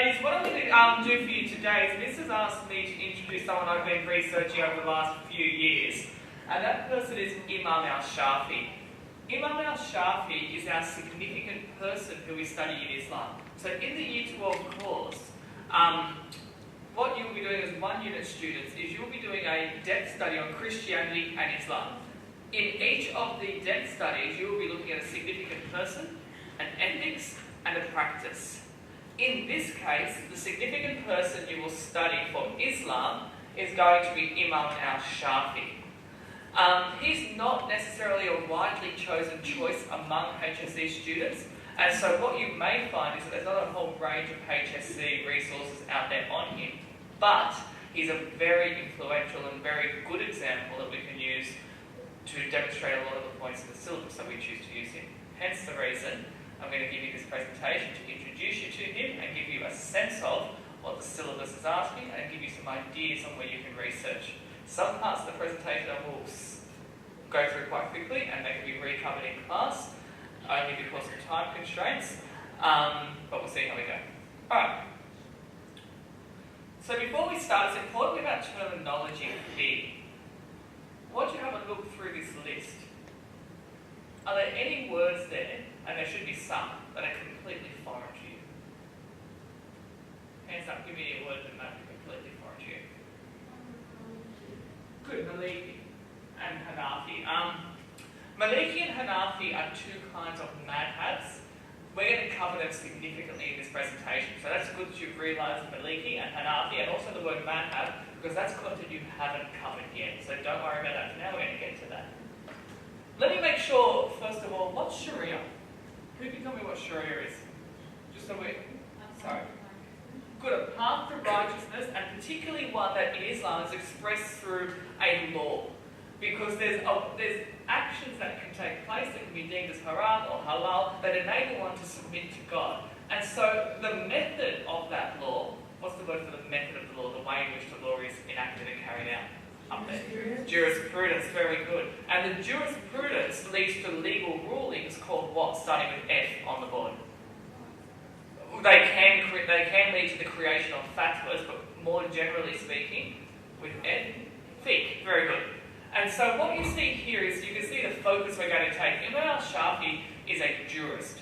ladies, what I'm going to do for you today is Miss has asked me to introduce someone I've been researching over the last few years, and that person is Imam Al-Shafi. Imam Al-Shafi is our significant person who we study in Islam. So in the Year 12 course, what you'll be doing as one-unit students is you'll be doing a depth study on Christianity and Islam. In each of the depth studies, you will be looking at a significant person, an ethics, and a practice. In this case, the significant person you will study for Islam is going to be Imam Al-Shafi. He's not necessarily a widely chosen choice among HSC students, and so what you may find is that there's not a whole range of HSC resources out there on him, but he's a very influential and very good example that we can use to demonstrate a lot of the points in the syllabus that we choose to use him. Hence the reason I'm going to give you this presentation to introduce you to him and give you a sense of what the syllabus is asking and give you some ideas on where you can research. Some parts of the presentation I will go through quite quickly and they can be recovered in class, only because of time constraints, but we'll see how we go. Alright, so before we start, it's important about terminology here. Once you have a look through this list, are there any words there, and there should be some, that are completely foreign to you? Hands up, give me a word that might be completely foreign to you. Good, Maliki and Hanafi. Maliki and Hanafi are two kinds of madhabs. We're going to cover them significantly in this presentation. So that's good that you've realised Maliki and Hanafi, and also the word madhab, because that's content you haven't covered yet. So don't worry about that for now, we're going to get to that. Let me make sure, first of all, what's Sharia? Who can tell me what Sharia is? Just so we're... Sorry. Good, a path to righteousness, and particularly one that in Islam is expressed through a law. Because there's actions that can take place that can be deemed as haram or halal that enable one to submit to God. And so the method of that law, what's the word for the method of the law, the way in which the law is enacted and carried out? Up there. Jurisprudence, very good. And the jurisprudence leads to legal rulings called what? Starting with F on the board. They can lead to the creation of fatwas, but more generally speaking, with F, fiqh, very good. And so what you see here is, you can see the focus we're going to take. Imam Al-Shafi is a jurist.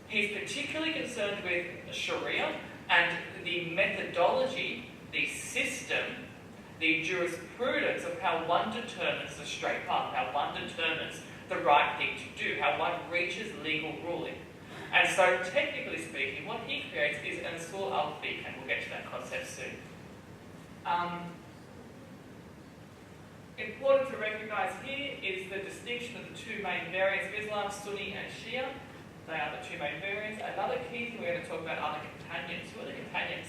He's particularly concerned with Sharia and the methodology, the system, the jurisprudence of how one determines the straight path, how one determines the right thing to do, how one reaches legal ruling. And so, technically speaking, what he creates is an SOR al-fiqh, and we'll get to that concept soon. Important to recognise here is the distinction of the two main variants of Islam, Sunni and Shia. They are the two main variants. Another key thing we're going to talk about are the companions. Who are the companions?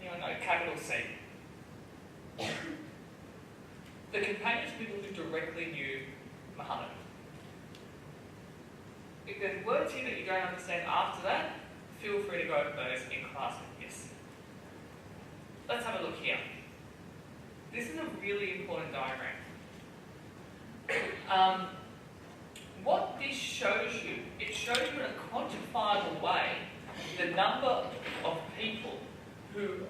Anyone know? Capital C. The companions are people who directly knew Muhammad. If there's words here that you don't understand after that, feel free to go over those in class with this. Let's have a look here. This is a really important diagram. What this shows you, it shows you in a quantifiable way the number of people who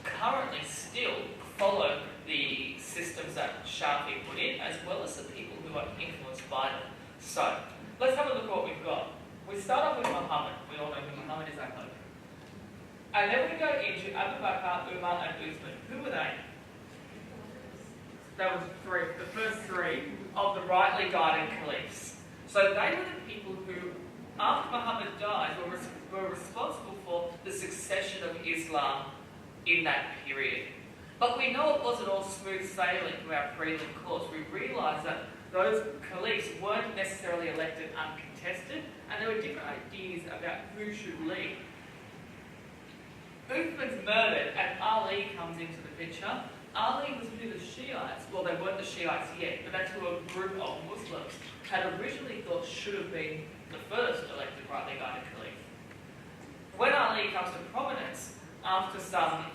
currently still follow the systems that Shafi put in, as well as the people who are influenced by them. So, let's have a look at what we've got. We start off with Muhammad. We all know who Muhammad is, I hope. And then we go into Abu Bakr, Umar, and Uthman. Who were they? That was the first three of the rightly guided caliphs. So they were the people who, after Muhammad died, were responsible for the succession of Islam in that period. But we know it wasn't all smooth sailing through our prelim course. We realise that those caliphs weren't necessarily elected uncontested, and there were different ideas about who should lead. Uthman's murdered, and Ali comes into the picture. Ali was who the Shiites, well, they weren't the Shiites yet, but that's who a group of Muslims had originally thought should have been the first elected rightly guided caliph. When Ali comes to prominence, after some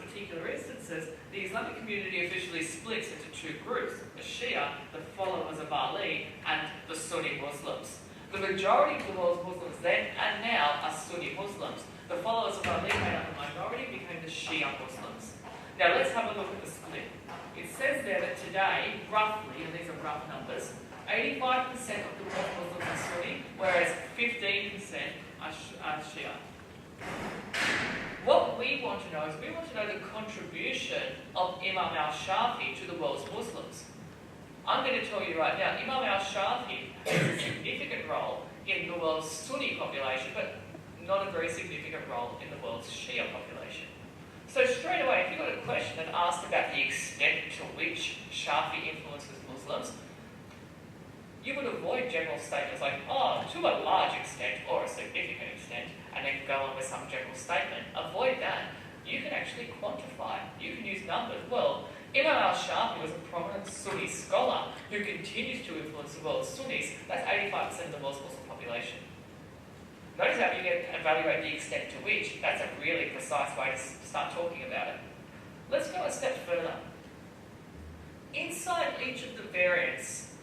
particular instances, the Islamic community officially splits into two groups: the Shia, the followers of Ali, and the Sunni Muslims. The majority of the world's Muslims then and now Shia Muslims. Now let's have a look at the split. It says there that today, roughly, and these are rough numbers, 85% of the world Muslims are Sunni, whereas 15% are Shia. What we want to know is we want to know the contribution of Imam Al-Shafi to the world's Muslims. I'm going to tell you right now, Imam Al-Shafi has a significant role in the world's Sunni population, but not a very significant role in the world's Shia population. So straight away, if you've got a question that asks about the extent to which Shafi influences Muslims, you would avoid general statements like, oh, to a large extent or a significant extent, and then go on with some general statement. Avoid that. You can actually quantify. You can use numbers. Well, Imam Al-Shafi was a prominent Sunni scholar who continues to influence the world's Sunnis. That's 85% of the world's Muslim population. Notice how you can evaluate the extent to which. That's a really precise way to start talking about it. Let's go a step further. Inside each of the variants,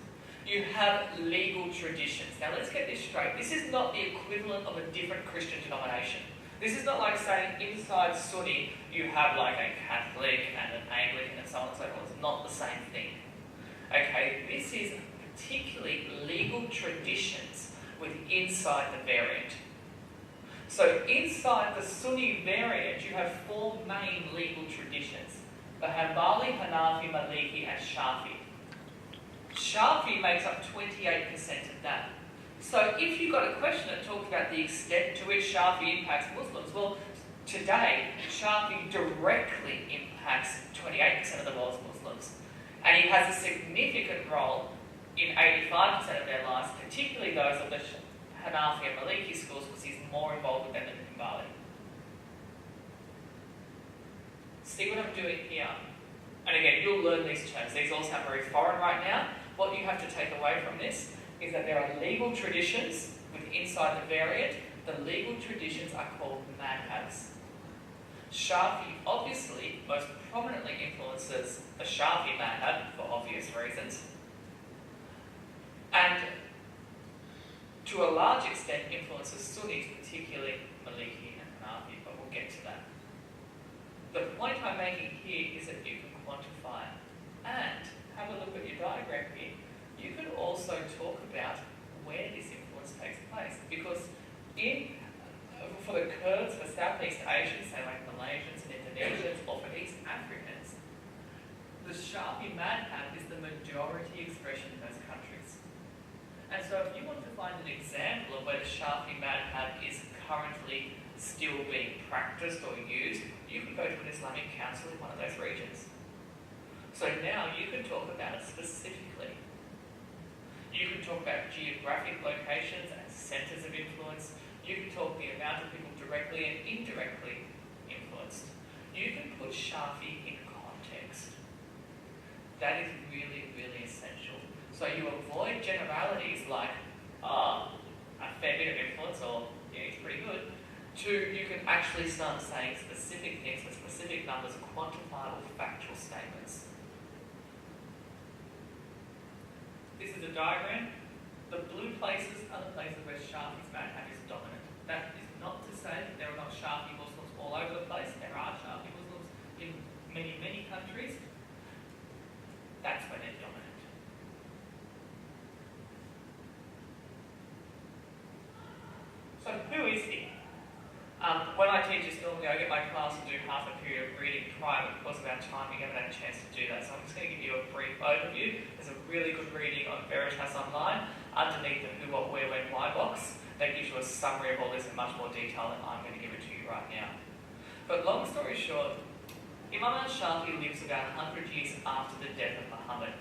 you have legal traditions. Now let's get this straight. This is not the equivalent of a different Christian denomination. This is not like saying inside Sunni you have like a Catholic and an Anglican and so on and so forth. It's not the same thing. Okay, this is particularly legal traditions with inside the variant. So inside the Sunni variant you have four main legal traditions. The Hanbali, Hanafi, Maliki and Shafi. Shafi makes up 28% of that. So if you've got a question that talks about the extent to which Shafi impacts Muslims, well, today, Shafi directly impacts 28% of the world's Muslims. And he has a significant role in 85% of their lives, particularly those of the Hanafi and Maliki schools, because he's more involved with them than the Hanbali. See what I'm doing here? And again, you'll learn these terms. These all sound very foreign right now. What you have to take away from this is that there are legal traditions with inside the variant. The legal traditions are called madhabs. Shafi obviously most prominently influences the Shafi madhab for obvious reasons. And to a large extent influences Sunnis, particularly Maliki and Hanafi, but we'll get to that. The point I'm making here is that you can quantify and have a look at your diagram here. You could also talk about where this influence takes place, because for the Kurds, for Southeast Asians, say like Malaysians and Indonesians, or for East Africans, the Shafi madhab is the majority expression in those countries. And so if you want to find an example of where the Shafi madhab is currently still being practiced or used, you can go to an Islamic council in one of those regions. So now you can talk about it specifically. You can talk about geographic locations and centres of influence. You can talk the amount of people directly and indirectly influenced. You can put Shafi in context. That is really, really essential. So you avoid generalities like, a fair bit of influence, or yeah, it's pretty good, to you can actually start saying specific things with specific numbers, quantifiable factual statements. This is a diagram. The blue places are the places where Shafi's madhab is dominant. That is not to say that there are not Shafi Muslims all over the place. There are Shafi Muslims in many, many countries. That's when they're dominant. So who is he? When I teach this normally, I get my class to do half a period of reading prior, but because of our time, we haven't had a chance to do that. So I'm just going to give you a brief overview. There's a really good reading on Veritas Online underneath the who, what, where, when, why box. That gives you a summary of all this in much more detail than I'm going to give it to you right now. But long story short, Imam Al-Shafi lives about 100 years after the death of Muhammad.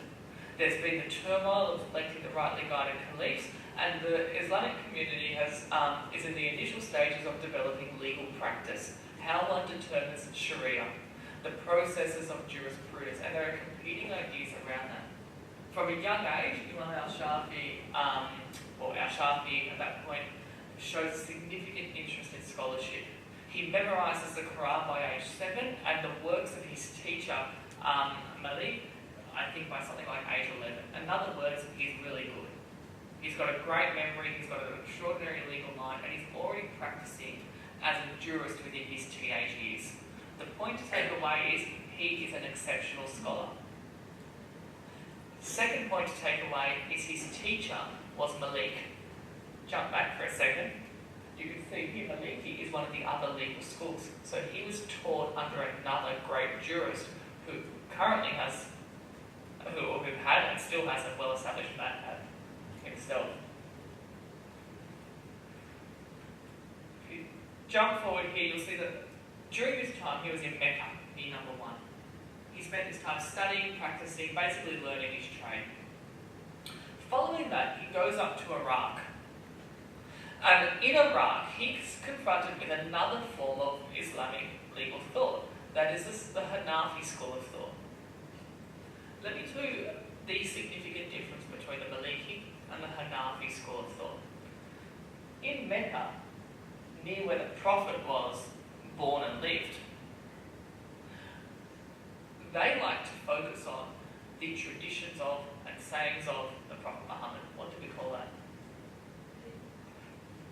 There's been the turmoil of electing the rightly guided caliphs, and the Islamic community is in the initial stages of developing legal practice, how one determines Sharia, the processes of jurisprudence, and there are competing ideas around that. From a young age, Imam Al-Shafi, or Al-Shafi at that point, shows a significant interest in scholarship. He memorizes the Quran by age 7, and the works of his teacher, Malik, I think by something like age 11. In other words, he's really good. He's got a great memory, he's got an extraordinary legal mind, and he's already practicing as a jurist within his teenage years. The point to take away is he is an exceptional scholar. Second point to take away is his teacher was Malik. Jump back for a second. You can see here Maliki is one of the other legal schools. So he was taught under another great jurist who currently has, who had and still has a well-established madhab himself. If you jump forward here, you'll see that during this time he was in Mecca, year number 1. He spent his time studying, practicing, basically learning his trade. Following that, he goes up to Iraq. And in Iraq, he's confronted with another form of Islamic legal thought. That is the Hanafi school of thought. Let me tell you the significant difference between the Maliki and the Hanafi school of thought. In Mecca, near where the Prophet was born and lived, they like to focus on the traditions of and sayings of the Prophet Muhammad. What do we call that?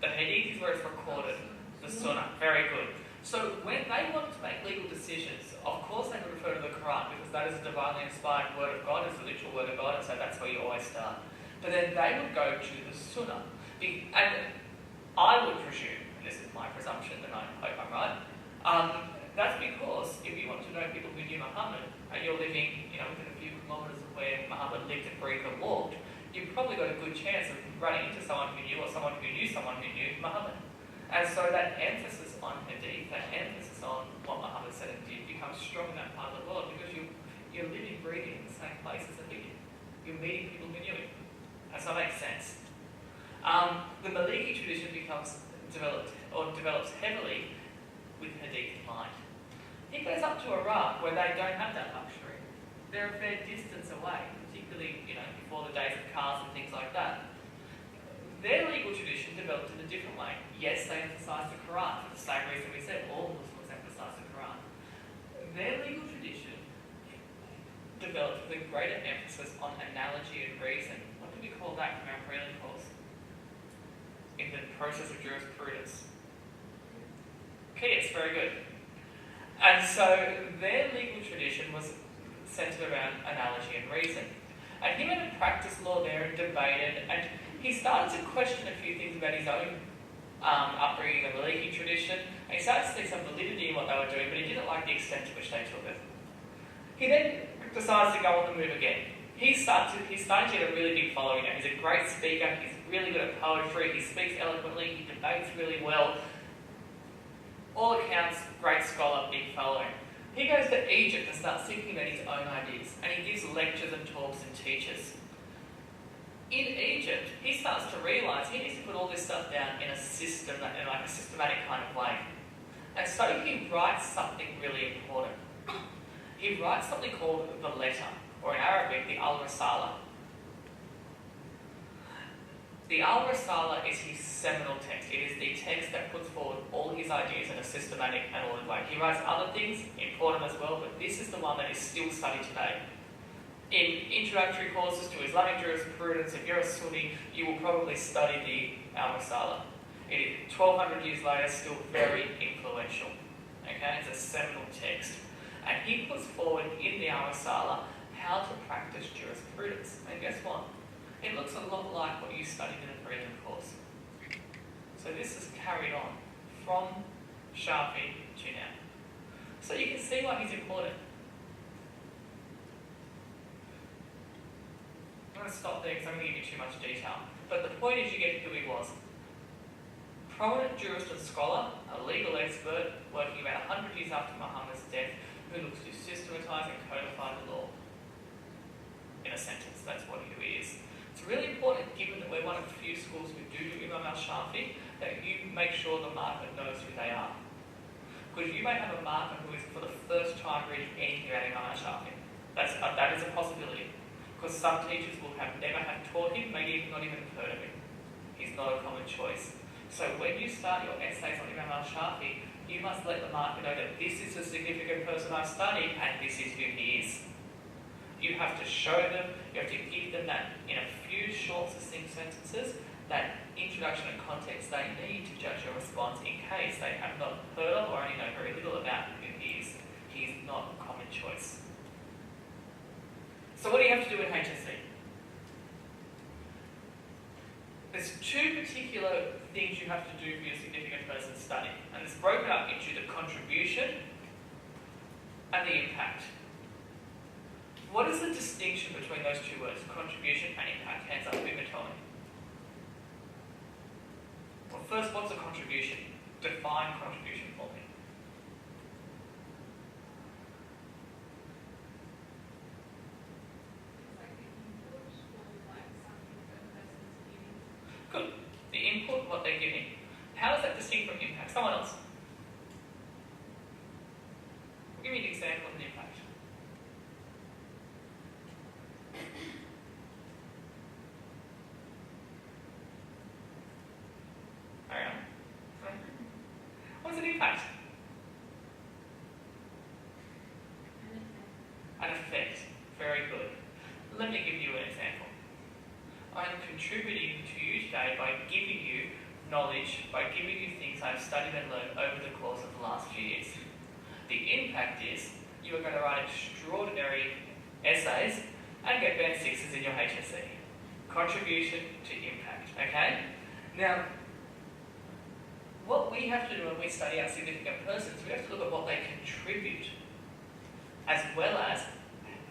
The Hadith is where it's recorded. The Sunnah. Very good. So when they wanted to make legal decisions, of course they would refer to the Quran because that is a divinely inspired word of God, it's the literal word of God, and so that's where you always start. But then they would go to the Sunnah. And I would presume, and this is my presumption, and I hope I'm right, that's because if you want to know people who knew Muhammad, and you're living, within a few kilometres of where Muhammad lived and breathed and walked, you've probably got a good chance of running into someone who knew or someone who knew someone who knew Muhammad. And so that emphasis on Hadith, that emphasis on what Muhammad said and did becomes strong in that part of the world because you're living, breathing in the same places that he did. You're meeting people who knew him. Does that make sense? The Maliki tradition develops heavily with Hadith in mind. He goes up to Iraq where they don't have that luxury. They're a fair distance away, particularly before the days of cars and things like that. Their legal tradition developed in a different way. Yes, they emphasised the Quran for the same reason we said all Muslims emphasise the Quran. Their legal tradition developed with a greater emphasis on analogy and reason. What do we call that from our prelim course? In the process of jurisprudence. Okay, it's very good. And so their legal tradition was centred around analogy and reason. And he went and practiced law there and debated, and he started to question a few things about his own upbringing, the Maliki tradition, and he started to see some validity in what they were doing, but he didn't like the extent to which they took it. He then decides to go on the move again. He's starting to get a really big following now. He's a great speaker, he's really good at poetry, he speaks eloquently, he debates really well. All accounts, great scholar, big following. He goes to Egypt and starts thinking about his own ideas, and he gives lectures and talks and teaches. In Egypt, he starts to realise he needs to put all this stuff down in a system, in like a systematic kind of way. And so he writes something really important. He writes something called the letter, or in Arabic, the Al-Risala. The Al-Risala is his seminal text. It is the text that puts forward all his ideas in a systematic and ordered way. He writes other things, important as well, but this is the one that is still studied today. In introductory courses to Islamic jurisprudence, if you're a Sunni, you will probably study the Al-Risala. It is 1200 years later, still very influential. Okay, it's a seminal text. And he puts forward in the Al-Risala how to practice jurisprudence. And guess what? It looks a lot like what you studied in a prelim course. So this is carried on from Shafi to now. So you can see why he's important. I'm going to stop there because I'm going to give you too much detail. But the point is you get who he was. Prominent jurist and scholar, a legal expert, working about 100 years after Muhammad's death, who looks to systematise and codify the law. In a sentence, that's what he is. It's really important, given that we're one of the few schools who do Imam Al-Shafi, that you make sure the marker knows who they are. Because you may have a marker who is for the first time reading anything about Imam Al-Shafi. That is a possibility. Because some teachers will never have taught him, maybe not even heard of him. He's not a common choice. So when you start your essays on Imam Al-Shafi, you must let the marker know that this is a significant person I've studied and this is who he is. You have to show them, you have to give them that in a few short, succinct sentences, that introduction and context they need to judge your response in case they have not heard of or only know very little about who he is. choice. So what do you have to do in HSC? There's two particular things you have to do for your significant person study, and it's broken up into the contribution and the impact. What is the distinction between those two words, contribution and impact? Hands up, who can tell me? Well, first, what's a contribution? Define contribution for me. Good. The input, what they're giving. How is that distinct from impact? Someone else? Give me an example of an impact. Hang on. What's an impact? An effect. Very good. Let me give you an example. I'm contributing to you today by giving you knowledge, by giving you things I've studied and learned over the course of the last few years. The impact is you are going to write extraordinary essays and get band sixes in your HSC. Contribution to impact, okay? Now, what we have to do when we study our significant persons, we have to look at what they contribute, as well as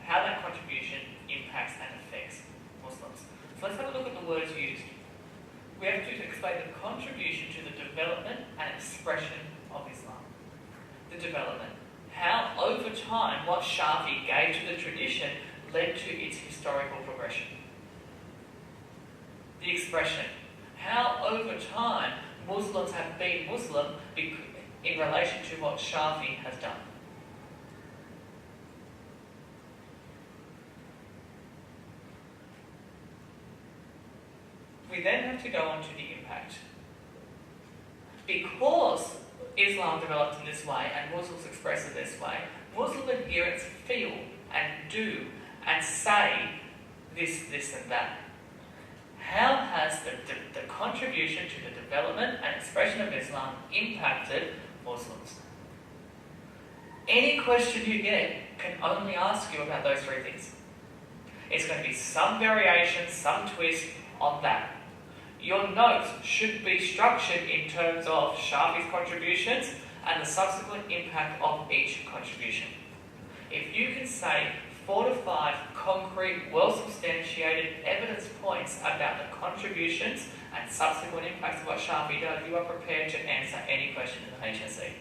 how that contribution impacts and affects Muslims. So let's have a look at the words used. We have to explain the contribution to the development and expression of Islam. The development. How, over time, what Shafi gave to the tradition led to its historical progression. The expression. How, over time, Muslims have been Muslim in relation to what Shafi has done. We then have to go on to the impact. Because Islam developed in this way and Muslims express it this way, Muslim adherents feel and do and say this and that. How has the contribution to the development and expression of Islam impacted Muslims? Any question you get can only ask you about those three things. It's going to be some variation, some twist on that. Your notes should be structured in terms of Shafi's contributions and the subsequent impact of each contribution. If you can say 4 to 5 concrete, well-substantiated evidence points about the contributions and subsequent impacts of what Shafi does, you are prepared to answer any question in the HSC.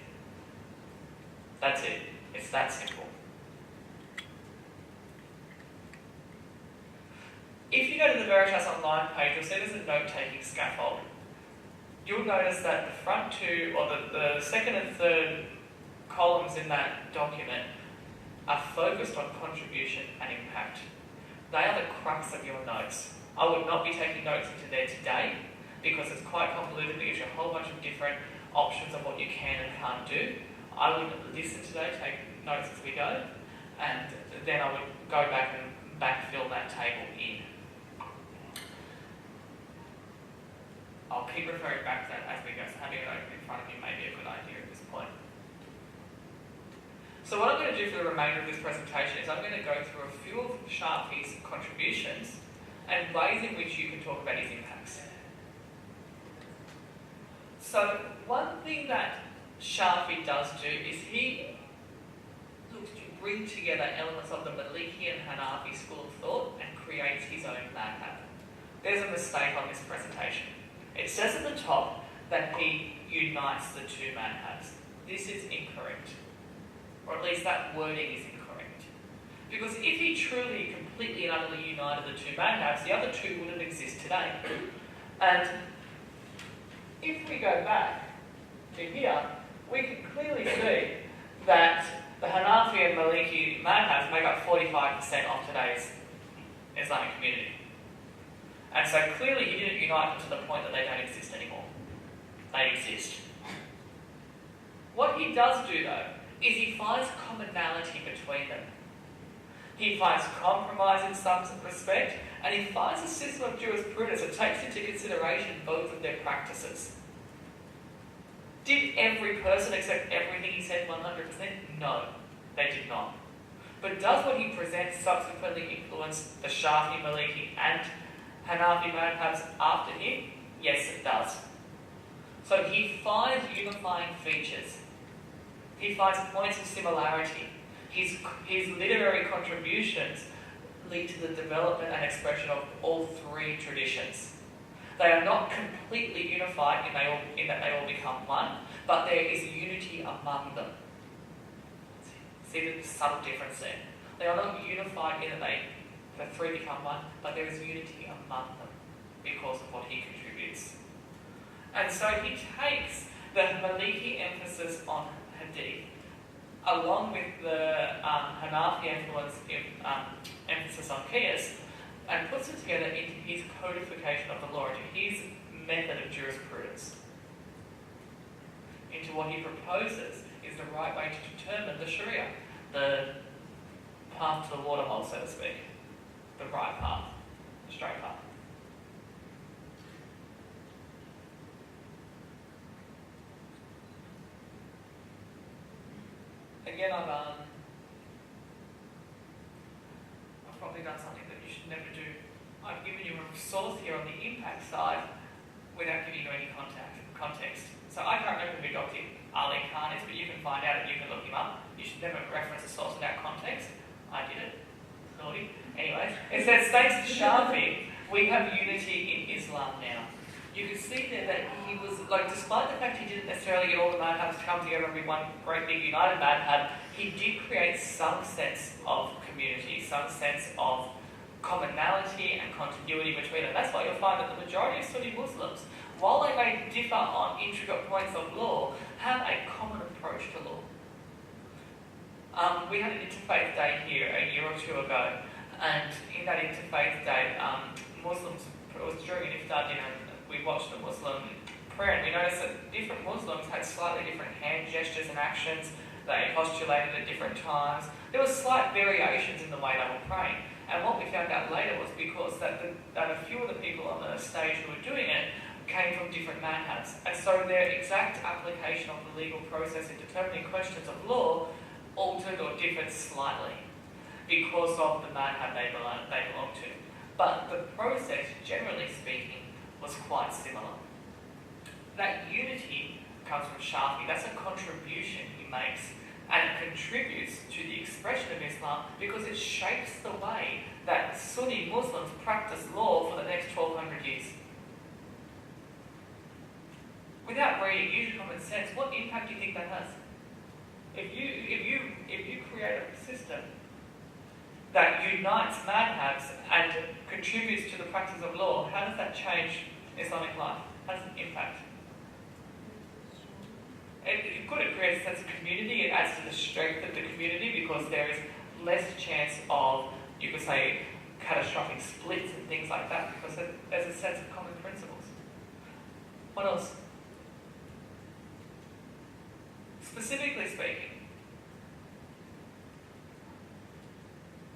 That's it. It's that simple. If you go to the Veritas Online page, you'll see there's a note-taking scaffold. You'll notice that the front two, or the second and third columns in that document are focused on contribution and impact. They are the crux of your notes. I would not be taking notes into there today because it's quite convoluted. It gives you a whole bunch of different options of what you can and can't do. I would listen today, take notes as we go, and then I would go back and backfill that table in. I'll keep referring back to that as we go, so having it open in front of you may be a good idea at this point. So what I'm going to do for the remainder of this presentation is I'm going to go through a few of Shafi's contributions and ways in which you can talk about his impacts. So one thing that Shafi does do is he looks to bring together elements of the Maliki and Hanafi school of thought and creates his own madhab. There's a mistake on this presentation. It says at the top that he unites the two madhabs. This is incorrect. Or at least that wording is incorrect. Because if he truly, completely and utterly united the two madhabs, the other two wouldn't exist today. And if we go back to here, we can clearly see that the Hanafi and Maliki madhabs make up 45% of today's Islamic community. And so clearly he didn't unite them to the point that they don't exist anymore. They exist. What he does do though, is he finds commonality between them. He finds compromise in some respect, and he finds a system of jurisprudence that takes into consideration both of their practices. Did every person accept everything he said 100%? No, they did not. But does what he presents subsequently influence the Shafi, Maliki and Hanafi madhabs after him? Yes, it does. So he finds unifying features. He finds points of similarity. His literary contributions lead to the development and expression of all three traditions. They are not completely unified in that they all become one, but there is unity among them. See the subtle difference there. They are not unified in that the three become one, but there is unity among them because of what he contributes. And so he takes the Maliki emphasis on hadith, along with the Hanafi emphasis on qiyas, and puts it together into his codification of the law, into his method of jurisprudence, into what he proposes is the right way to determine the Sharia, the path to the waterhole, so to speak, the right path, the straight path. Again, I've probably done something that you should never do. I've given you a source here on the impact side without giving you any context. So I can't remember who Dr. Ali Khan is, but you can find out and you can look him up. You should never reference a source without context. I did it. Naughty. Anyways, it says, thanks to Shafi, we have unity in Islam now. You can see there that he was, despite the fact he didn't necessarily get all the madhabs to come together and be one great big united madhab, he did create some sense of community, some sense of commonality and continuity between them. That's why you'll find that the majority of Sunni Muslims, while they may differ on intricate points of law, have a common approach to law. We had an interfaith day here a year or two ago, and in that interfaith day, Muslims, it was during an iftar dinner, we watched a Muslim prayer, and we noticed that different Muslims had slightly different hand gestures and actions. They postulated at different times. There were slight variations in the way they were praying. And what we found out later was because that a few of the people on the stage who were doing it came from different madhabs. And so their exact application of the legal process in determining questions of law altered or differed slightly because of the madhab they belonged to. But the process, generally speaking, was quite similar. That unity comes from Shafi. That's a contribution he makes, and it contributes to the expression of Islam because it shapes the way that Sunni Muslims practice law for the next 1200 years. Without reading, use your common sense, what impact do you think that has? If you create a system that unites madhabs and contributes to the practice of law, how does that change Islamic life? How does it impact? It creates a sense of community. It adds to the strength of the community because there is less chance of, you could say, catastrophic splits and things like that because there's a sense of common principles. What else? Specifically speaking,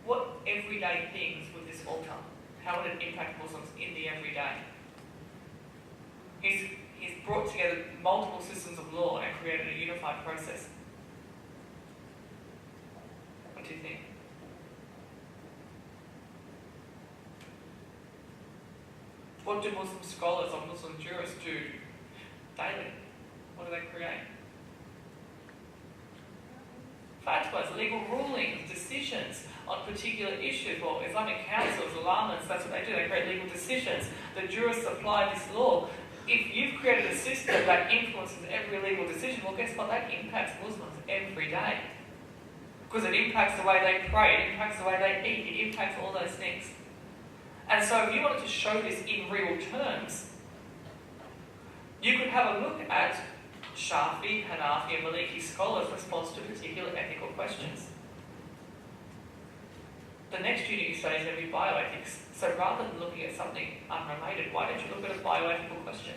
what everyday things would this alter? How would it impact Muslims in the everyday? He's brought together multiple systems of law and created a unified process. What do you think? What do Muslim scholars or Muslim jurists do daily? What do they create? Fatwas, legal rulings, decisions on particular issues. Well, Islamic councils, ulamas, that's what they do. They create legal decisions. The jurists apply this law. If you've created a system that influences every legal decision, well, guess what? That impacts Muslims every day. Because it impacts the way they pray, it impacts the way they eat, it impacts all those things. And so if you wanted to show this in real terms, you could have a look at Shafi, Hanafi and Maliki scholars' response to particular ethical questions. The next unit you study is going to be bioethics. So rather than looking at something unrelated, why don't you look at a bioethical question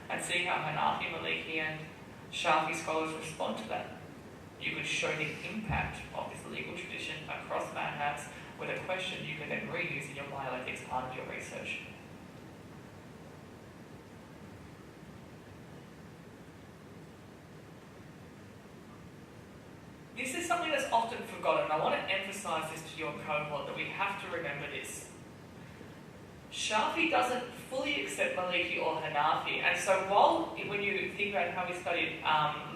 and see how Hanafi, Maliki and Shafi scholars respond to that? You could show the impact of this legal tradition across madhabs with a question you can then reuse in your bioethics part of your research. This is something something that's often forgotten. I want to emphasise this to your cohort, that we have to remember this. Shafi doesn't fully accept Maliki or Hanafi, and so while, when you think about how we studied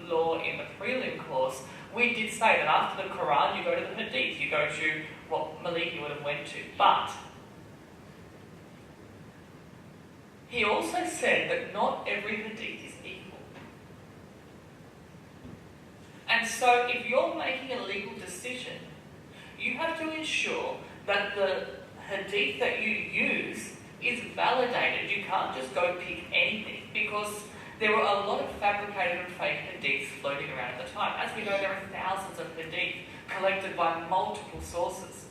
law in the prelim course, we did say that after the Quran you go to the Hadith, you go to what Maliki would have went to. But he also said that not every Hadith is equal. And so if you're making a legal decision, you have to ensure that the Hadith that you use is validated. You can't just go pick anything, because there were a lot of fabricated and fake Hadiths floating around at the time. As we know, there are thousands of Hadith collected by multiple sources.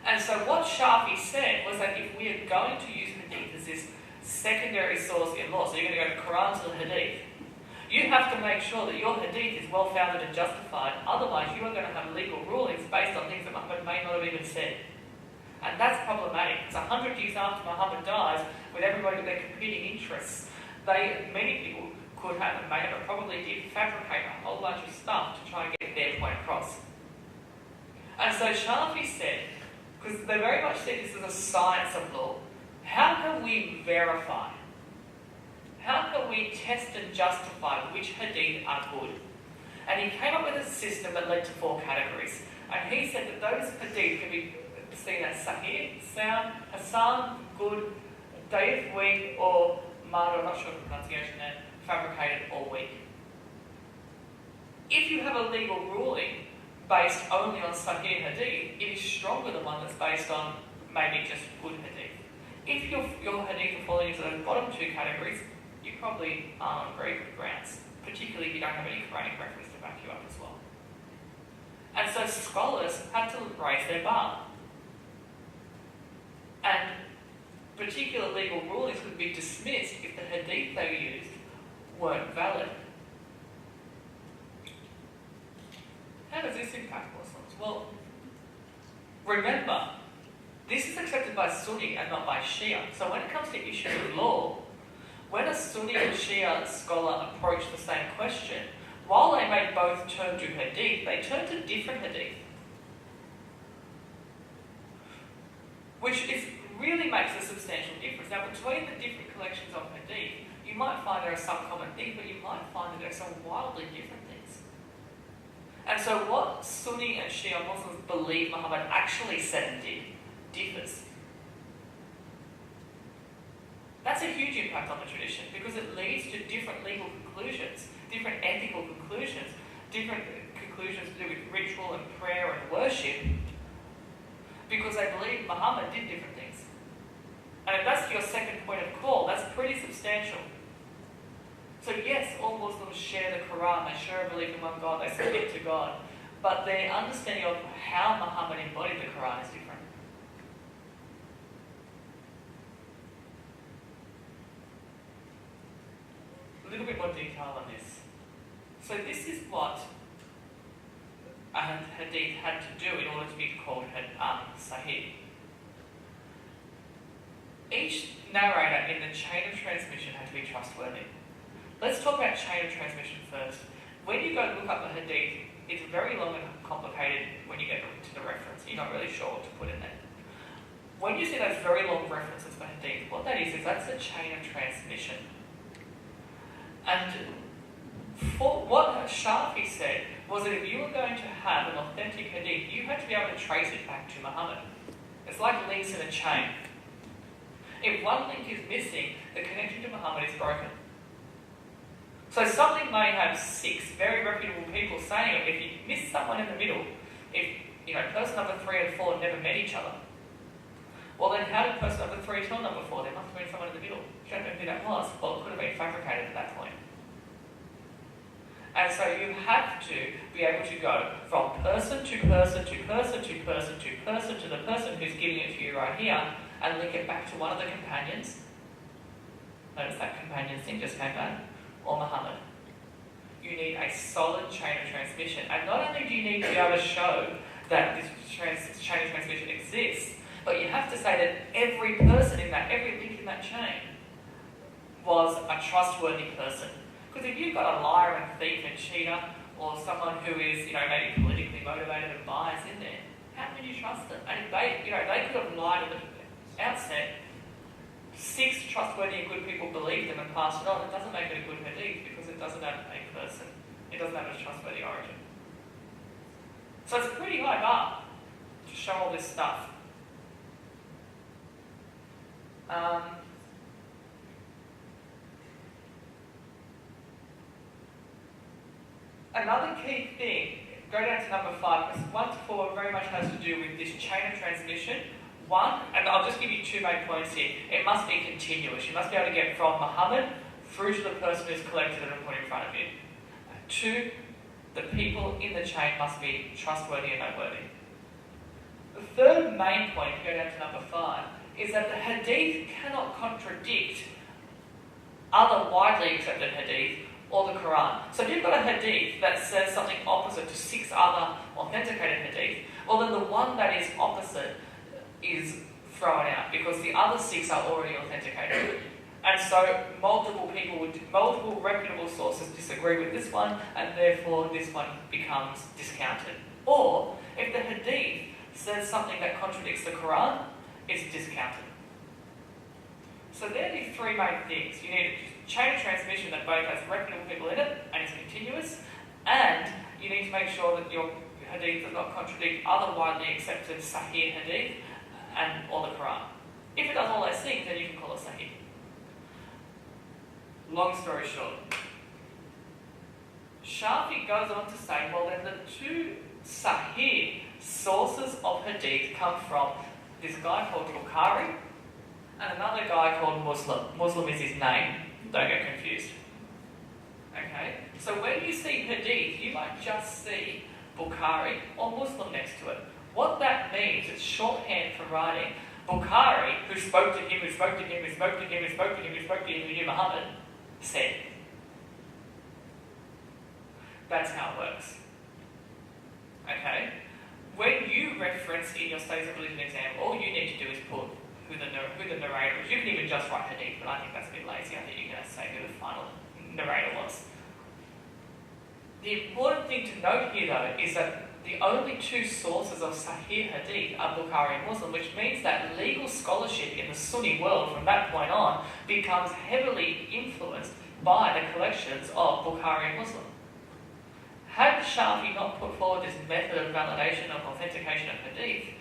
And so what Shafi said was that if we are going to use Hadith as this secondary source in law, so you're going to go to Quran to the Hadith, you have to make sure that your Hadith is well-founded and justified. Otherwise, you are going to have legal rulings based on things that Muhammad may not have even said. And that's problematic. It's 100 years after Muhammad dies, with everybody with their competing interests. Many people could have, and may have, but probably did fabricate a whole bunch of stuff to try and get their point across. And so Shafi said, because they very much said this is a science of law, how can we verify? How can we test and justify which hadith are good? And he came up with a system that led to 4 categories. And he said that those hadith can be seen as sahih, sound, hasan, good, da'if, weak, or mad, I'm not sure of the pronunciation there, fabricated or weak. If you have a legal ruling based only on sahih hadith, it is stronger than one that's based on maybe just good hadith. If your hadith are falling into those bottom 2 categories, you probably aren't on very good grounds, particularly if you don't have any Quranic reference to back you up as well. And so scholars had to raise their bar. And particular legal rulings could be dismissed if the hadith they used weren't valid. How does this impact Muslims? Well, remember, this is accepted by Sunni and not by Shia. So when it comes to issues of law, when a Sunni and Shia scholar approach the same question, while they may both turn to hadith, they turn to different hadith. Which really makes a substantial difference. Now, between the different collections of hadith, you might find there are some common things, but you might find that there are some wildly different things. And so what Sunni and Shia Muslims believe Muhammad actually said and did differs. That's a huge impact on the tradition, because it leads to different legal conclusions, different ethical conclusions, different conclusions to do with ritual and prayer and worship, because they believe Muhammad did different things. And if that's your second point of call, that's pretty substantial. So yes, all Muslims share the Quran, they share a belief in one God, they submit to God, but their understanding of how Muhammad embodied the Quran is different. A little bit more detail on this. So this is what a hadith had to do in order to be called sahih. Each narrator in the chain of transmission had to be trustworthy. Let's talk about chain of transmission first. When you go look up a hadith, it's very long and complicated when you get to the reference. You're not really sure what to put in there. When you see those very long references for hadith, what that is that's a chain of transmission. And for what Shafi said was that if you were going to have an authentic hadith, you had to be able to trace it back to Muhammad. It's like links in a chain. If one link is missing, the connection to Muhammad is broken. So something may have 6 very reputable people saying it. If you miss someone in the middle, if person number 3 and 4 never met each other, well then how did person number 3 tell number 4? There must have been someone in the middle. You don't know who that was. Well, it could have been fabricated at that point. And so you have to be able to go from person to person to person to person to person to the person who's giving it to you right here and link it back to one of the companions. Notice that companion thing just came back. Or Muhammad. You need a solid chain of transmission. And not only do you need to be able to show that this chain of transmission exists, but you have to say that every person in that, every link in that chain was a trustworthy person. Because if you've got a liar and thief and cheater, or someone who is, maybe politically motivated and biased in there, how can you trust them? And if they could have lied at the outset. 6 trustworthy and good people believe them and pass it on. It doesn't make it a good hadith because it doesn't have a person. It doesn't have a trustworthy origin. So it's a pretty high bar to show all this stuff. Another key thing, go down to number 5, because 1 to 4 very much has to do with this chain of transmission. 1, and I'll just give you 2 main points here. It must be continuous. You must be able to get from Muhammad through to the person who's collected it and put in front of you. 2, the people in the chain must be trustworthy and noteworthy. The third main point, if you go down to number 5, is that the hadith cannot contradict other widely accepted hadith or the Quran. So if you've got a hadith that says something opposite to 6 other authenticated hadith, well then the one that is opposite is thrown out because the other 6 are already authenticated. And so multiple reputable sources disagree with this one, and therefore this one becomes discounted. Or if the hadith says something that contradicts the Quran, it's discounted. So there are the 3 main things. You need a chain of transmission that both has reputable people in it and is continuous, and you need to make sure that your hadith does not contradict other widely accepted sahih hadith or the Quran. If it does all those things, then you can call it sahih. Long story short, Shafi goes on to say, well then the 2 sahih sources of hadith come from this guy called Bukhari and another guy called Muslim. Muslim is his name, don't get confused. Okay, so when you see hadith, you might just see Bukhari or Muslim next to it. What that means is shorthand for writing Bukhari, who spoke to him, who spoke to him, who spoke to him, who spoke to him, who spoke to him, who knew Muhammad, said. That's how it works. Okay? When you reference in your studies of religion exam, all you need to do is put who the narrator is. You can even just write hadith, but I think that's a bit lazy. I think you're going to say who the final narrator was. The important thing to note here, though, is that the only 2 sources of Sahih Hadith are Bukhari and Muslim, which means that legal scholarship in the Sunni world from that point on becomes heavily influenced by the collections of Bukhari and Muslim. Had Shafi not put forward this method of validation of authentication of Hadith,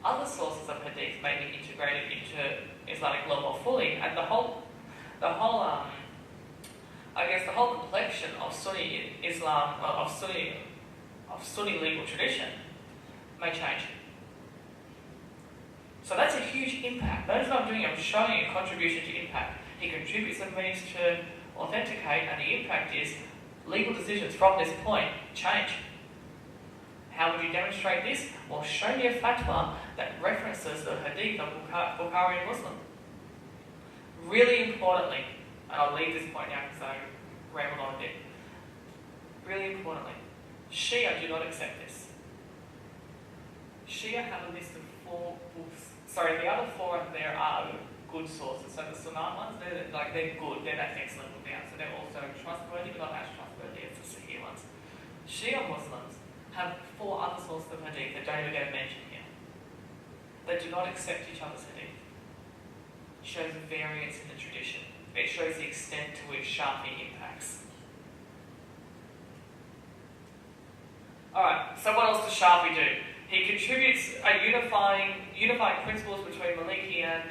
other sources of Hadith may be integrated into Islamic law more fully, and the whole complexion of Sunni Islam, of Sunni legal tradition may change. So that's a huge impact. Notice what I'm doing, I'm showing a contribution to impact. He contributes a means to authenticate, and the impact is legal decisions from this point change. How would you demonstrate this? Well, show me a fatwa that references the hadith of Bukhari and Muslim. Really importantly, and I'll leave this point now because I rambled on a bit. Really importantly, Shia do not accept this. Shia have a list of 4 books. Sorry, the other 4 up there are good sources. So the Sunnah ones, they're good. They're that next level down. So they're also trustworthy, but not as trustworthy as the Sahih ones. Shia Muslims have 4 other sources of hadith that don't even get mentioned here. They do not accept each other's hadith. It shows variance in the tradition. It shows the extent to which Shafi impacts. Alright, so what else does Shafi do? He contributes a unifying principles between Maliki and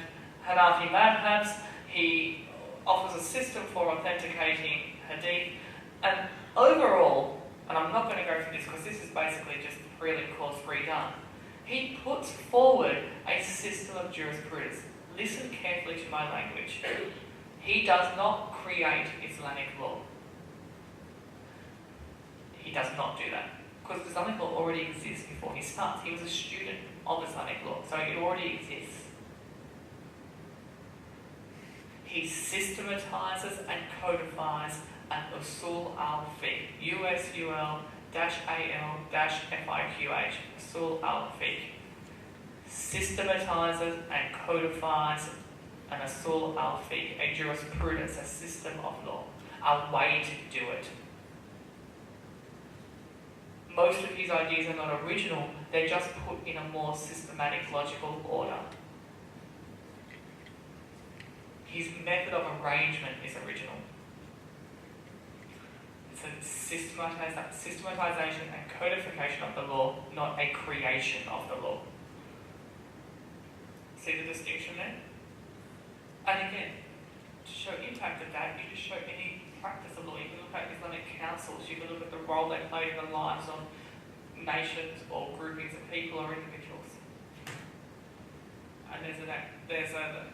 Hanafi madhabs. He offers a system for authenticating hadith. And overall, and I'm not going to go through this because this is basically just the prelim course redone, he puts forward a system of jurisprudence. Listen carefully to my language. He does not create Islamic law. He does not do that. Because Islamic law already exists before he starts. He was a student of Islamic law, so it already exists. He systematizes and codifies an usul al-fiqh, USUL-AL-FIQH, usul al-fiqh. Systematizes and codifies an usul al-fiqh, a jurisprudence, a system of law, a way to do it. Most of his ideas are not original, they're just put in a more systematic, logical order. His method of arrangement is original. It's a systematization and codification of the law, not a creation of the law. See the distinction there? And again, to show impact of that, you just show any practice of law. You can look at Islamic councils, you can look at the role they play in the lives of nations or groupings of people or individuals. And there's an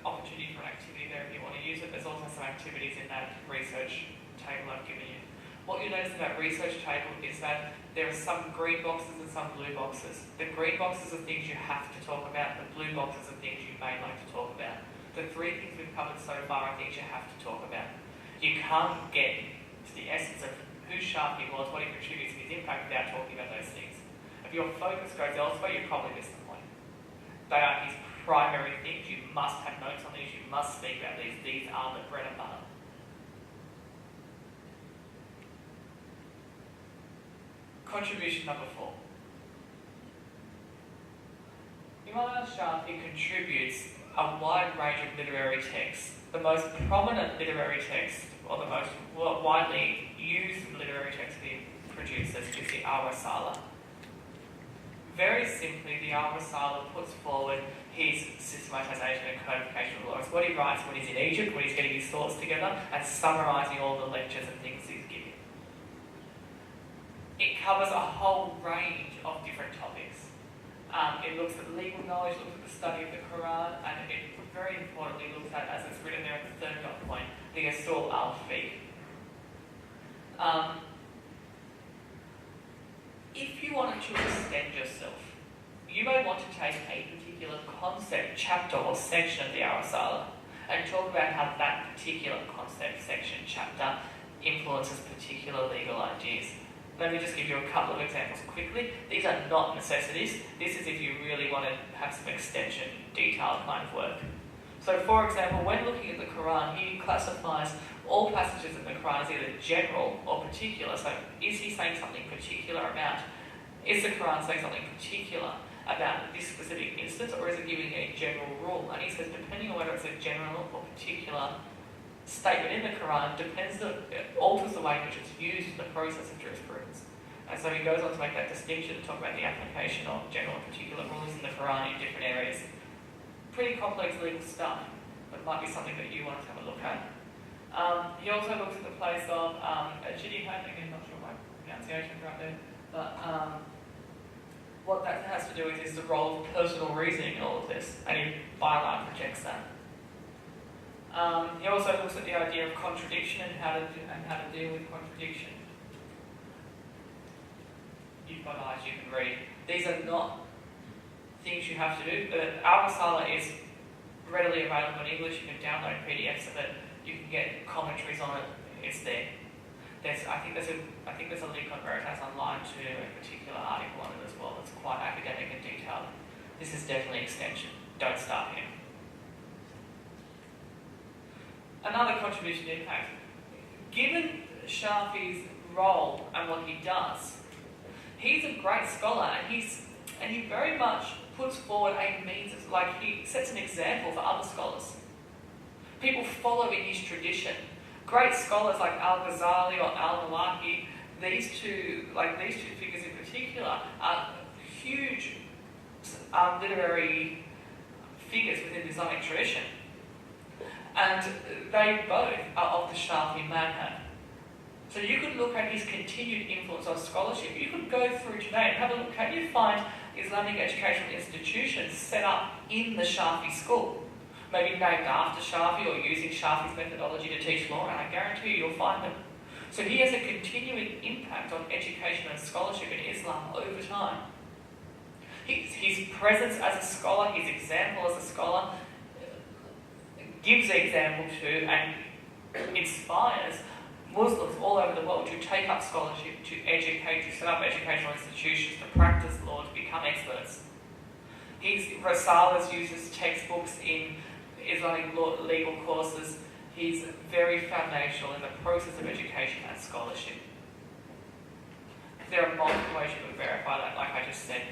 opportunity for an activity there if you want to use it. There's also some activities in that research table I've given you. What you notice in that research table is that there are some green boxes and some blue boxes. The green boxes are things you have to talk about, the blue boxes are things you may like to talk about. The three things we've covered so far are things you have to talk about. You can't get to the essence of who Shafi was, what he contributes, and his impact without talking about those things. If your focus goes elsewhere, you probably miss the point. They are his primary things. You must have notes on these, you must speak about these. These are the bread and butter. Contribution number 4. Imam Al-Shafi contributes a wide range of literary texts. The most prominent literary text, or the most widely used literary text he produces, is the Al-Risala. Very simply, the Al-Risala puts forward his systematization and codification of laws. What he writes when he's in Egypt, when he's getting his thoughts together, and summarising all the lectures and things he's giving. It covers a whole range of different topics. It looks at legal knowledge, looks at the study of the Quran, and it very importantly looks at, as it's written there at the third dot point, the SOR al-Fiqh. If you wanted to extend yourself, you may want to take a particular concept, chapter or section of the Al-Risala and talk about how that particular concept, section, chapter influences particular legal ideas. Let me just give you a couple of examples quickly. These are not necessities. This is if you really want to have some extension, detailed kind of work. So for example, when looking at the Quran, he classifies all passages in the Quran as either general or particular. So is he saying something particular about, is the Quran saying something particular about this specific instance, or is it giving a general rule? And he says depending on whether it's a general or particular statement in the Quran, it alters the way in which it's used in the process of jurisprudence. And so he goes on to make that distinction to talk about the application of general and particular rules in the Quran in different areas. Pretty complex legal stuff, but might be something that you want to have a look at. He also looks at the place of Ijtihad, again, not sure my pronunciation's right there, but what that has to do with is the role of personal reasoning in all of this, and he byline projects that. He also looks at the idea of contradiction and how to deal with contradiction. You've got eyes, you can read. These are not things you have to do. The Al-Risala is readily available in English. You can download PDFs of it. You can get commentaries on it. It's there. I think there's a link on Veritas Online to a particular article on it as well. It's quite academic and detailed. This is definitely extension. Don't start here. Another contribution to impact. Given Shafi's role and what he does, he's a great scholar, and he very much puts forward a means of, like, he sets an example for other scholars. People follow in his tradition. Great scholars like Al-Ghazali or Al-Maliki, these two figures in particular, are huge literary figures within the Islamic tradition. And they both are of the Shafi madhab. So you could look at his continued influence on scholarship. You could go through today and have a look. Can you find Islamic educational institutions set up in the Shafi school? Maybe named after Shafi or using Shafi's methodology to teach law, and I guarantee you'll find them. So he has a continuing impact on education and scholarship in Islam over time. His presence as a scholar, his example as a scholar, gives the example to and inspires Muslims all over the world to take up scholarship, to educate, to set up educational institutions, to practice law, to become experts. His Risalas uses textbooks in Islamic law, legal courses. He's very foundational in the process of education and scholarship. There are multiple ways you can verify that, like I just said.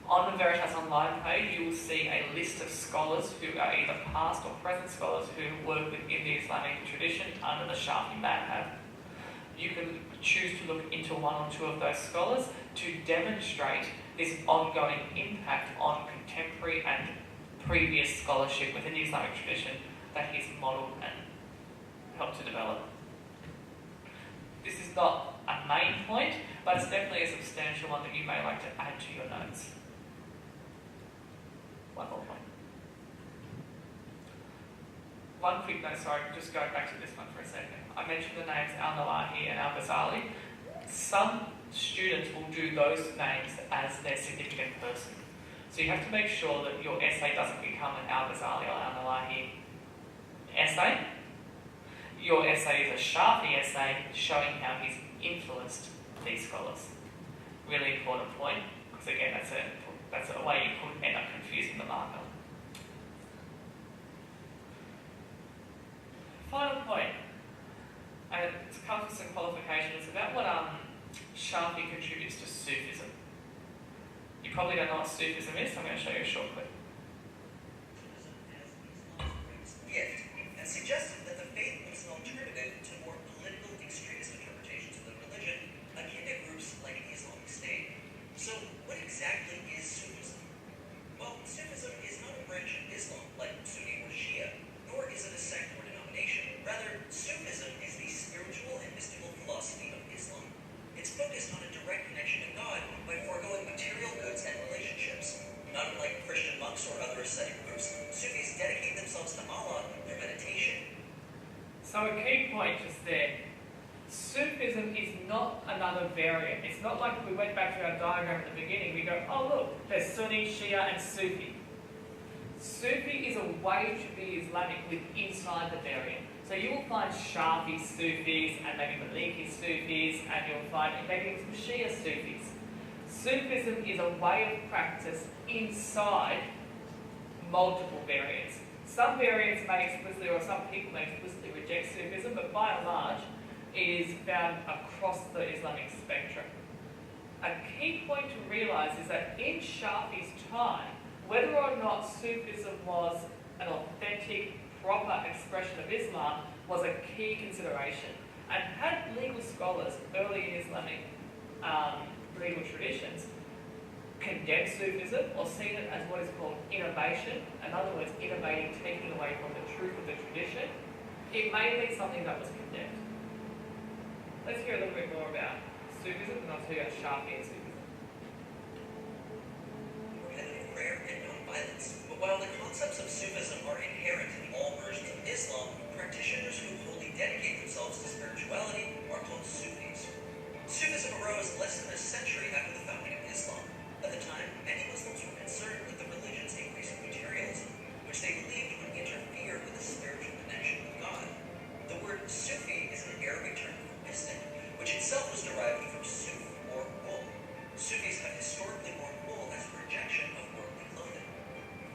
On the Veritas Online page, you will see a list of scholars who are either past or present scholars who work within the Islamic tradition under the Shafi madhab. You can choose to look into one or two of those scholars to demonstrate this ongoing impact on contemporary and previous scholarship within the Islamic tradition that he's modelled and helped to develop. This is not a main point, but it's definitely a substantial one that you may like to add to your notes. One more point. One quick note, sorry, just going back to this one for a second. I mentioned the names Al-Nawahi and Al-Ghazali. Some students will do those names as their significant person. So you have to make sure that your essay doesn't become an Al-Ghazali or Al-Nawahi essay. Your essay is a Shafi essay showing how he's influenced these scholars. Really important point, because again, that's a way you could end up confusing the marker. Final point, and it comes with some qualifications about what Shafi contributes to Sufism. You probably don't know what Sufism is, so I'm going to show you a short clip. Gift, and suggested that the faith was an alternative to more political extremist interpretations of the religion, akin to groups like the Islamic State. So, what exactly is Sufism? Well, Sufism is not a branch of Islam like Sunni or Shia, nor is it a sect or denomination. Rather, Sufism is the spiritual and mystical philosophy of Islam. It's focused on a direct connection to God by foregoing material goods and relationships. Not unlike Christian monks or other ascetic groups, Sufis dedicate themselves to Allah through meditation. So a key point is there. Sufism is not another variant. It's not like we went back to our diagram at the beginning. We go, oh look, there's Sunni, Shia and Sufi. Sufi is a way to be Islamic with inside the variant. So you will find Shafi Sufis and maybe Maliki Sufis, and you'll find maybe some Shia Sufis. Sufism is a way of practice inside multiple variants. Some variants may explicitly, or some people may explicitly reject Sufism, but by and large, it is found across the Islamic spectrum. A key point to realise is that in Shafi's time, whether or not Sufism was an authentic, proper expression of Islam was a key consideration. And had legal scholars early in Islamic legal traditions condemned Sufism or seen it as what is called innovation, in other words, innovating, taking away from the truth of the tradition, it may be something that was condemned. Let's hear a little bit more about Sufism, and I'll tell you about Shafi and Sufism. Repetitive prayer and non-violence. But while the concepts of Sufism are inherent in all versions of Islam, practitioners who wholly dedicate themselves to spirituality are called Sufis. Sufism arose less than a century after the founding of Islam. At the time, many Muslims were concerned with the religion's increasing materialism, which they believed would interfere with the spiritual connection with God. The word Sufi is an Arabic term for mystic, which itself was derived from suf, or wool. Sufis have historically worn wool as a projection of worldly clothing.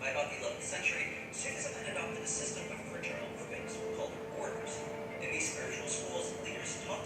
By about the 11th century, Sufism had adopted a system of fraternal groupings called orders. In these spiritual schools, leaders taught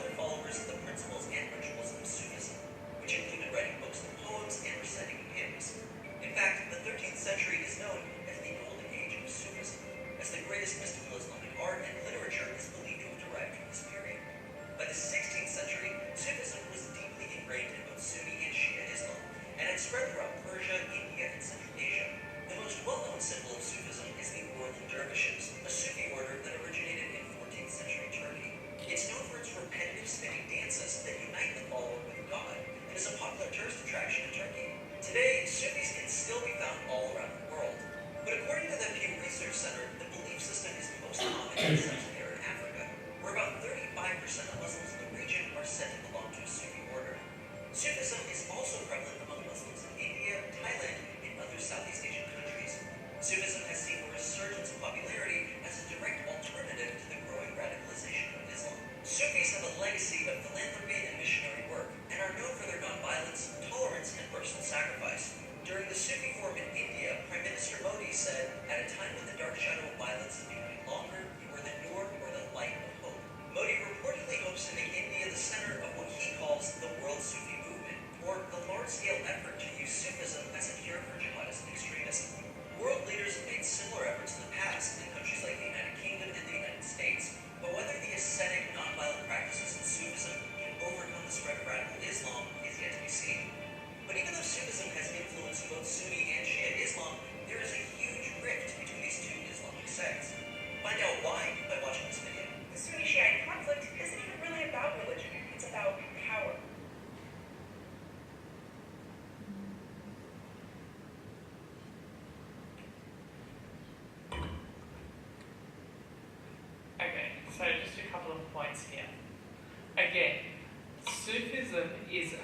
Sufism is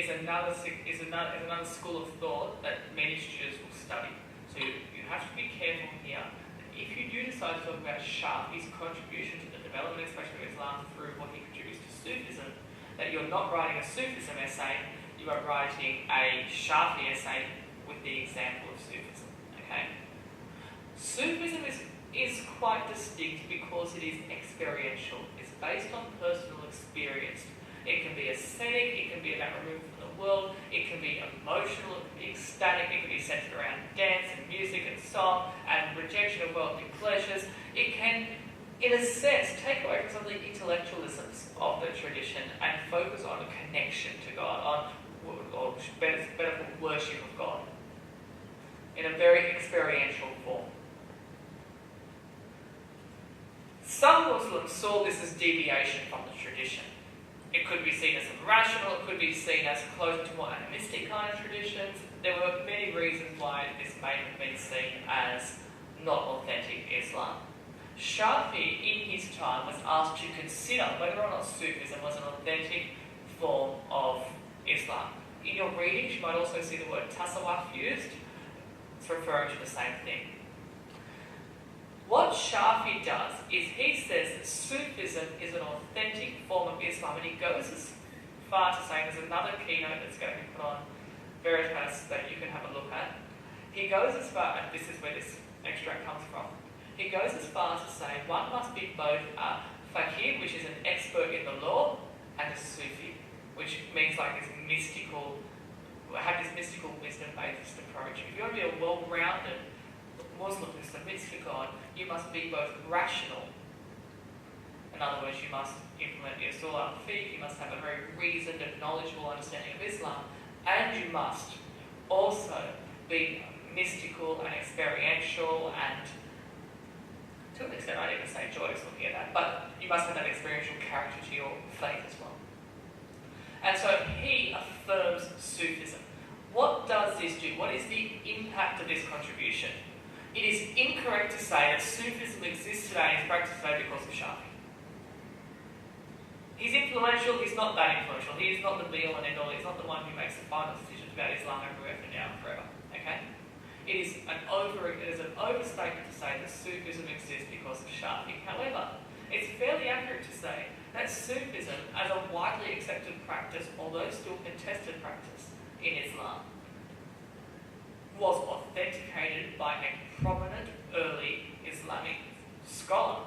another school of thought that many students will study. So you have to be careful here. If you do decide to talk about Shafi's contribution to the development expression of Islam through what he contributes to Sufism, that you're not writing a Sufism essay, you are writing a Shafi essay with the example of Sufism. Okay? Sufism is quite distinct because it is experiential. It's based on personal experience. It can be ascetic, it can be about removed from the world, it can be emotional, it can be ecstatic, it can be centered around dance and music and song and rejection of worldly pleasures. It can, in a sense, take away from some of the intellectualisms of the tradition and focus on a connection to God, or better for worship of God, in a very experiential form. Some Muslims saw this as deviation from the tradition. It could be seen as irrational, it could be seen as close to more animistic kind of traditions. There were many reasons why this may have been seen as not authentic Islam. Shafi, in his time, was asked to consider whether or not Sufism was an authentic form of Islam. In your readings, you might also see the word tasawwuf used. It's referring to the same thing. What Shafi does is he says that Sufism is an authentic form of Islam, and he goes as far to say, there's another keynote that's going to be put on various posts that you can have a look at. He goes as far, and this is where this extract comes from, he goes as far as to say one must be both a faqih, which is an expert in the law, and a Sufi, which means like this mystical, have this mystical wisdom-based approach. If you want to be a well-rounded Muslim who submits to God, you must be both rational. In other words, you must implement your SOR al-fiqh, you must have a very reasoned and knowledgeable understanding of Islam, and you must also be mystical and experiential, and to an extent I'd even say joyous looking at that, but you must have that experiential character to your faith as well. And so he affirms Sufism. What does this do? What is the impact of this contribution? It is incorrect to say that Sufism exists today and is practiced today because of Shafi. He's influential, he's not that influential. He is not the be-all and end-all. He's not the one who makes the final decisions about Islam everywhere for now and forever. Okay? It is an overstatement to say that Sufism exists because of Shafi. However, it's fairly accurate to say that Sufism, as a widely accepted practice, although still contested practice in Islam, was authenticated by a prominent early Islamic scholar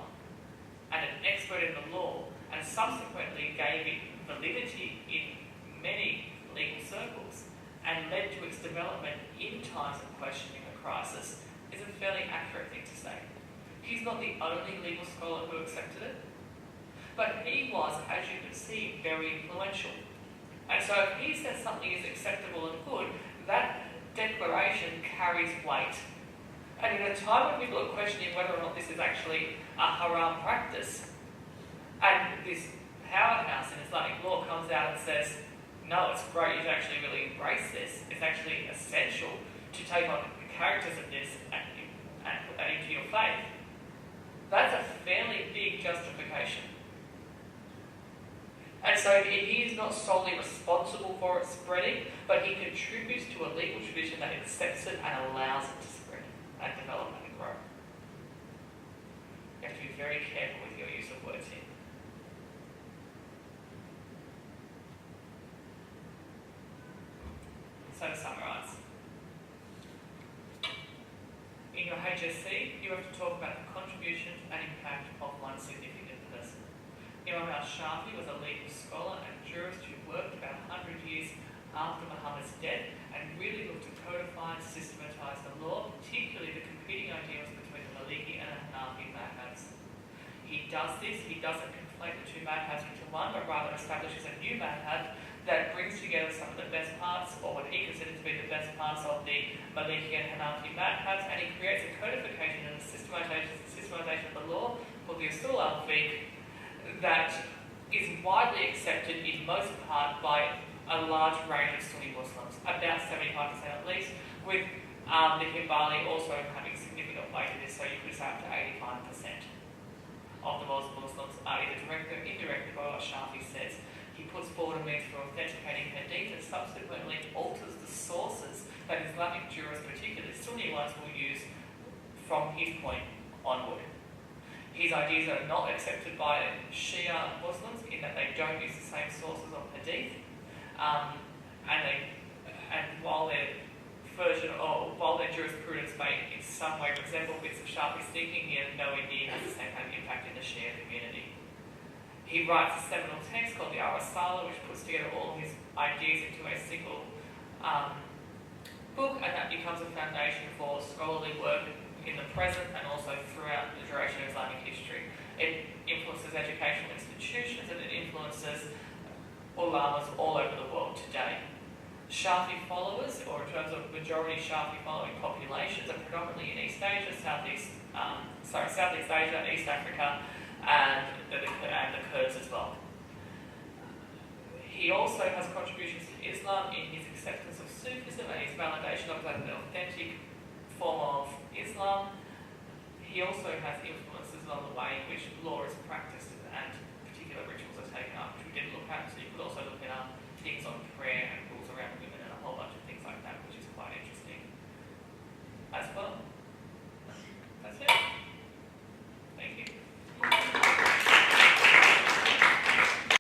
and an expert in the law, and subsequently gave it validity in many legal circles and led to its development in times of questioning and crisis, is a fairly accurate thing to say. He's not the only legal scholar who accepted it, but he was, as you can see, very influential. And so if he says something is acceptable and good, that declaration carries weight. And in a time when people are questioning whether or not this is actually a haram practice, and this powerhouse in Islamic law comes out and says, no, it's great, you should actually really embrace this, it's actually essential to take on the characters of this and put that into your faith, that's a fairly big justification. And so he is not solely responsible for its spreading, but he contributes to a legal tradition that accepts it and allows it to spread and develop and grow. You have to be very careful with your use of words here. So to summarise, in your HSC, you have to talk about the contribution and impact of one significant person. Imam Al-Shafi was a legal scholar and jurist who worked about 100 years after Muhammad's death and really looked to codify and systematise the law, particularly the competing ideals between the Maliki and the Hanafi madhabs. He does this, he doesn't conflate the two madhabs into one, but rather establishes a new madhab that brings together some of the best parts, or what he considers to be the best parts of the Maliki and Hanafi madhabs, and he creates a codification and a systematization of the law called the SOR al-fiqh that is widely accepted in most part by a large range of Sunni Muslims, about 75% at least, with the Himbali also having significant weight in this, so you could say up to 85% of the Muslims are either directly or indirectly by what Shafi said that Islamic jurists, particularly Sunni ones, will use from his point onward. His ideas are not accepted by Shia Muslims in that they don't use the same sources of hadith, and while their version or while their jurisprudence may in some way resemble bits of Shafi's thinking, he has nowhere near has the same kind of impact in the Shia community. He writes a seminal text called the Ar-Risala, which puts together all his ideas into a single book, and that becomes a foundation for scholarly work in the present and also throughout the duration of Islamic history. It influences educational institutions and it influences ulamas all over the world today. Shafi followers, or in terms of majority Shafi following populations, are predominantly in East Asia, Southeast Asia, East Africa, and the Kurds as well. He also has contributions to Islam in his acceptance of Sufism and his validation of that an authentic form of Islam. He also has influences on the way in which law is practiced and particular rituals are taken up, which we didn't look at, so you could also look at things on prayer and rules around women and a whole bunch of things like that, which is quite interesting as well.